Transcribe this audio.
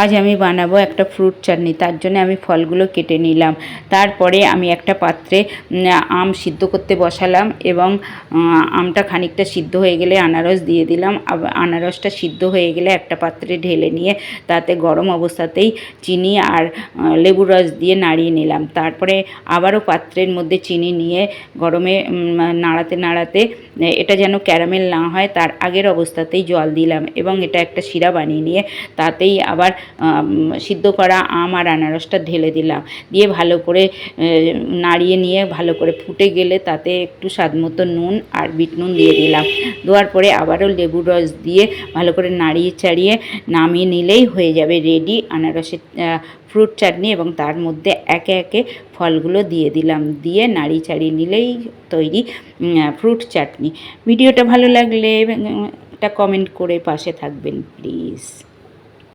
আজ আমি বানাবো একটা ফ্রুট চাটনি। তার জন্য আমি ফলগুলো কেটে নিলাম। তারপরে আমি একটা পাত্রে আম সিদ্ধ করতে বসালাম এবং আমটা খানিকটা সিদ্ধ হয়ে গেলে আনারস দিয়ে দিলাম। আনারসটা সিদ্ধ হয়ে গেলে একটা পাত্রে ঢেলে নিয়ে তাতে গরম অবস্থাতেই চিনি আর লেবুর রস দিয়ে নাড়িয়ে নিলাম। তারপরে আবারও পাত্রের মধ্যে চিনি নিয়ে গরমে নাড়াতে নাড়াতে এটা যেন ক্যারামেল না হয় তার আগের অবস্থাতেই জল দিলাম এবং এটা একটা শিরা বানিয়ে নিয়ে তাতেই আবার সিদ্ধ করা আম আর আনারসটা ঢেলে দিলাম। দিয়ে ভালো করে নাড়িয়ে নিয়ে ভালো করে ফুটে গেলে তাতে একটু স্বাদমতো নুন আর বিট নুন দিয়ে দিলাম। দেওয়ার পরে আবারও লেবুর রস দিয়ে ভালো করে নাড়িয়ে চাড়িয়ে নামিয়ে নিলেই হয়ে যাবে রেডি আনারসের ফ্রুট চাটনি। এবং তার মধ্যে একে একে ফলগুলো দিয়ে দিলাম, দিয়ে নাড়িয়ে চাড়িয়ে নিলেই তৈরি ফ্রুট চাটনি। ভিডিওটা ভালো লাগলে একটা কমেন্ট করে পাশে থাকবেন প্লিজ।